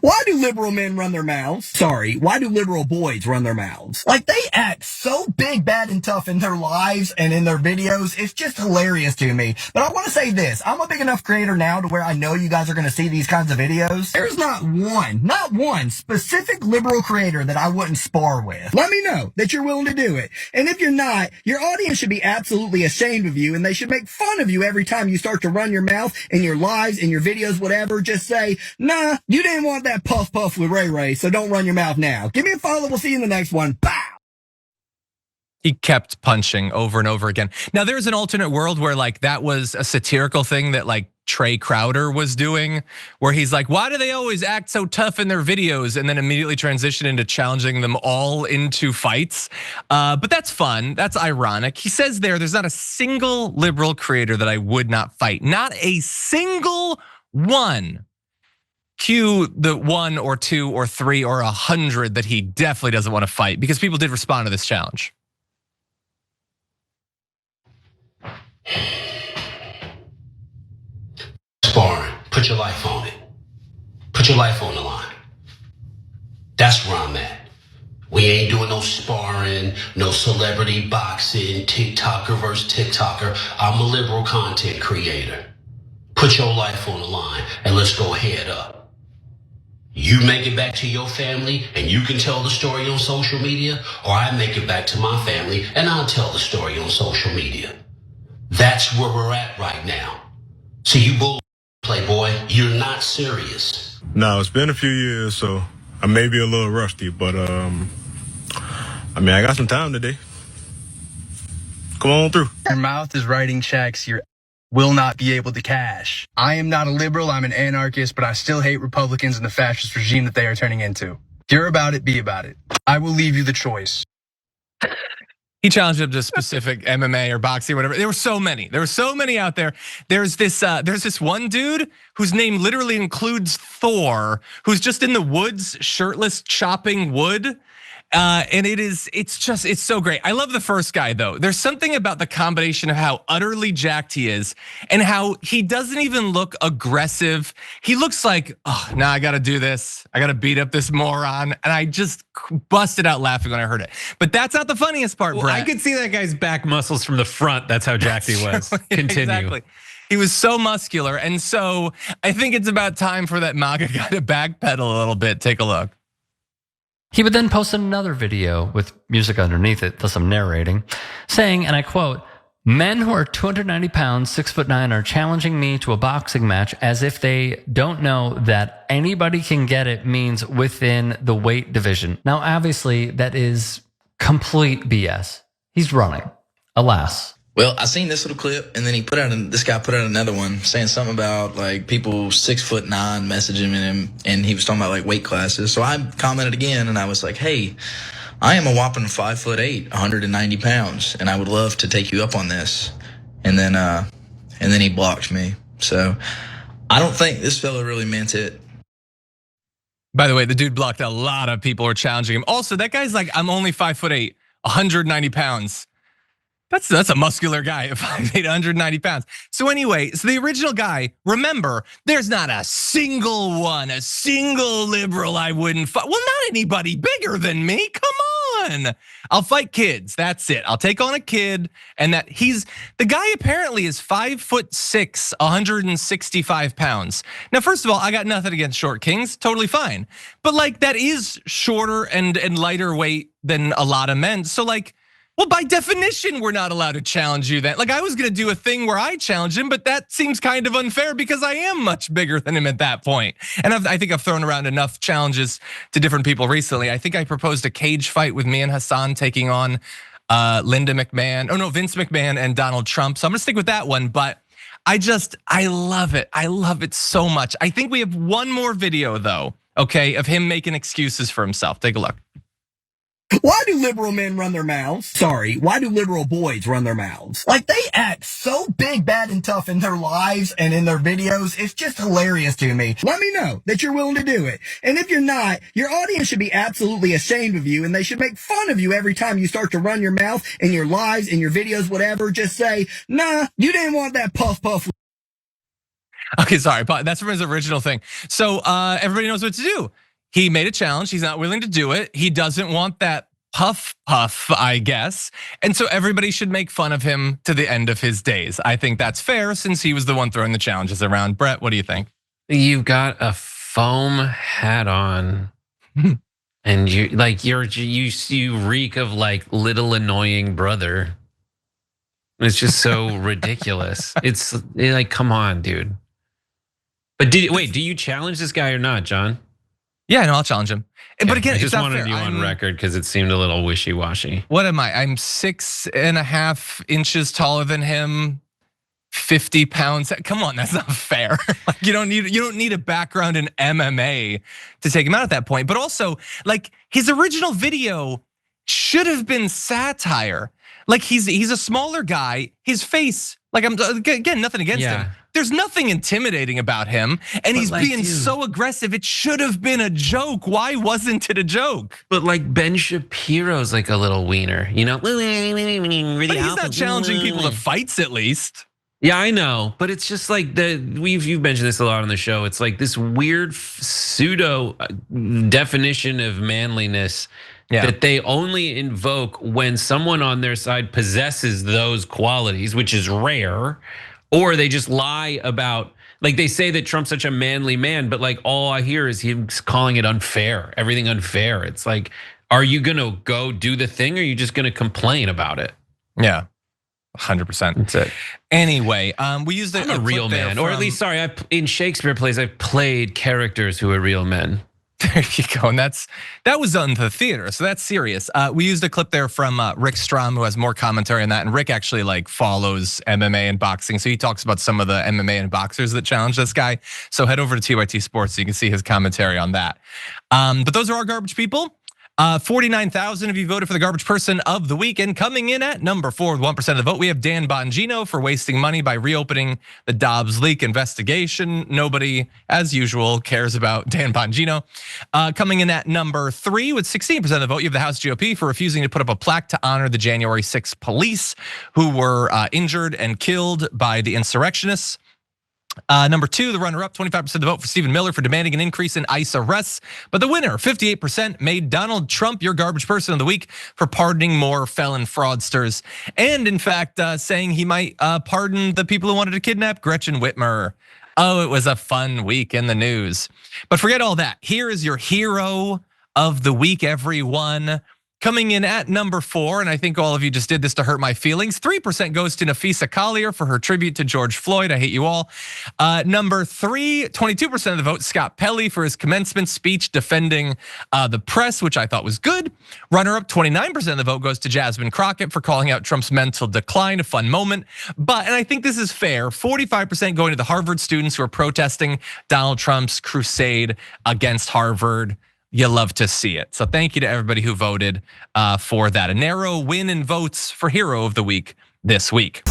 Why do liberal men run their mouths? Sorry, why do liberal boys run their mouths? Like, they act so big, bad, and tough in their lives and in their videos. It's just hilarious to me. But I want to say this. I'm a big enough creator now to where I know you guys are going to see these kinds of videos. There's not one specific liberal creator that I wouldn't spar with. Let me know that you're willing to do it. And if you're not, your audience should be absolutely ashamed of you, and they should make fun of you every time you start to run your mouth in your lives, in your videos, whatever. Just say, nah, you didn't want that puff with Ray Ray, so don't run your mouth now. Give me a follow. We'll see you in the next one. Pow! He kept punching over and over again. Now, there's an alternate world where like that was a satirical thing that like Trey Crowder was doing, where he's like, why do they always act so tough in their videos? And then immediately transition into challenging them all into fights. But that's fun, that's ironic. He says there's not a single liberal creator that I would not fight. Not a single one. Cue the 1 or 2 or 3 or 100 that he definitely doesn't want to fight, because people did respond to this challenge. Sparring, put your life on it. Put your life on the line. That's where I'm at. We ain't doing no sparring, no celebrity boxing, TikToker versus TikToker. I'm a liberal content creator. Put your life on the line and let's go head up. You make it back to your family and you can tell the story on social media, or I make it back to my family and I'll tell the story on social media. That's where we're at right now. See, you bull playboy, you're not serious. No, it's been a few years, so I may be a little rusty, but I mean, I got some time today. Come on through. Your mouth is writing checks you will not be able to cash. I am not a liberal, I'm an anarchist, but I still hate Republicans and the fascist regime that they are turning into. If you're about it, be about it. I will leave you the choice. He challenged him to specific MMA or boxing or whatever. There were so many. There were so many out there. There's this one dude whose name literally includes Thor, who's just in the woods, shirtless, chopping wood. And it's so great. I love the first guy though. There's something about the combination of how utterly jacked he is and how he doesn't even look aggressive. He looks like, oh, now I gotta do this. I gotta beat up this moron. And I just busted out laughing when I heard it. But that's not the funniest part, Brett. I could see that guy's back muscles from the front. That's how jacked he was. Continue. Exactly. He was so muscular. And so I think it's about time for that MAGA guy to backpedal a little bit. Take a look. He would then post another video with music underneath it, thus I'm narrating, saying, and I quote, "Men who are 290 pounds, 6'9", are challenging me to a boxing match as if they don't know that anybody can get it means within the weight division." Now, obviously, that is complete BS. He's running, alas. Well, I seen this little clip, and then this guy put out another one saying something about like people 6'9" messaging him, and he was talking about like weight classes. So I commented again, and I was like, "Hey, I am a whopping 5'8", 190 pounds, and I would love to take you up on this." And then he blocked me. So I don't think this fella really meant it. By the way, the dude blocked a lot of people who are challenging him. Also, that guy's like, I'm only 5'8", 190 pounds. That's a muscular guy at 5'8", 190 pounds. So anyway, so the original guy, remember, there's not a single liberal I wouldn't fight. Well, not anybody bigger than me, come on. I'll fight kids, that's it. I'll take on a kid, and the guy apparently is 5'6", 165 pounds. Now, first of all, I got nothing against short kings, totally fine. But like, that is shorter and lighter weight than a lot of men. So like, well, by definition, we're not allowed to challenge you then. Like, I was gonna do a thing where I challenge him, but that seems kind of unfair because I am much bigger than him at that point. And I think I've thrown around enough challenges to different people recently. I think I proposed a cage fight with me and Hassan taking on Vince McMahon and Donald Trump. So I'm gonna stick with that one, but I love it. I love it so much. I think we have one more video though, okay, of him making excuses for himself. Take a look. Why do liberal men run their mouths? Sorry, why do liberal boys run their mouths? Like, they act so big, bad, and tough in their lives and in their videos. It's just hilarious to me. Let me know that you're willing to do it. And if you're not, your audience should be absolutely ashamed of you, and they should make fun of you every time you start to run your mouth in your lives, in your videos, whatever. Just say, nah, you didn't want that puff. Okay, sorry, but that's from his original thing. So everybody knows what to do. He made a challenge. He's not willing to do it. He doesn't want that puff, I guess. And so everybody should make fun of him to the end of his days. I think that's fair since he was the one throwing the challenges around. Brett, what do you think? You've got a foam hat on. And you reek of like little annoying brother. It's just so ridiculous. It's like, come on, dude. But do you challenge this guy or not, John? Yeah, no, I'll challenge him. But again, I just it's not wanted fair. you on record because it seemed a little wishy-washy. What am I? I'm 6.5 inches taller than him. 50 pounds. Come on, that's not fair. Like you don't need a background in MMA to take him out at that point. But also, like his original video should have been satire. Like he's a smaller guy. His face, like I'm again, nothing against him. There's nothing intimidating about him, and he's being so aggressive. It should have been a joke. Why wasn't it a joke? But like Ben Shapiro's like a little wiener, you know? But he's not challenging people to fights, at least. Yeah, I know, but it's just like you've mentioned this a lot on the show. It's like this weird pseudo definition of manliness that they only invoke when someone on their side possesses those qualities, which is rare, or they just lie about. Like they say that Trump's such a manly man, but like all I hear is him calling it unfair, everything unfair. It's like, are you gonna go do the thing, or are you just gonna complain about it? Yeah. 100%. That's it. Anyway, we used I'm a real man, or at least, sorry, in Shakespeare plays, I've played characters who are real men. There you go, and that was on the theater, so that's serious. We used a clip there from Rick Strom, who has more commentary on that, and Rick actually like follows MMA and boxing, so he talks about some of the MMA and boxers that challenge this guy. So head over to TYT Sports so you can see his commentary on that. But those are our garbage people. 49,000 of you voted for the garbage person of the week, and coming in at number 4 with 1% of the vote, we have Dan Bongino for wasting money by reopening the Dobbs leak investigation. Nobody, as usual, cares about Dan Bongino. Coming in at number 3 with 16% of the vote, you have the House GOP for refusing to put up a plaque to honor the January 6th police who were injured and killed by the insurrectionists. Number 2, the runner-up, 25% of the vote for Stephen Miller for demanding an increase in ICE arrests. But the winner, 58%, made Donald Trump your garbage person of the week for pardoning more felon fraudsters. And in fact, saying he might pardon the people who wanted to kidnap Gretchen Whitmer. Oh, it was a fun week in the news. But forget all that. Here is your hero of the week, everyone. Coming in at number 4, and I think all of you just did this to hurt my feelings. 3% goes to Nafisa Collier for her tribute to George Floyd. I hate you all. Number 3, 22% of the vote, Scott Pelley for his commencement speech defending the press, which I thought was good. Runner-up, 29% of the vote goes to Jasmine Crockett for calling out Trump's mental decline, a fun moment. But, and I think this is fair, 45% going to the Harvard students who are protesting Donald Trump's crusade against Harvard. You love to see it. So thank you to everybody who voted for that. A narrow win in votes for Hero of the Week this week.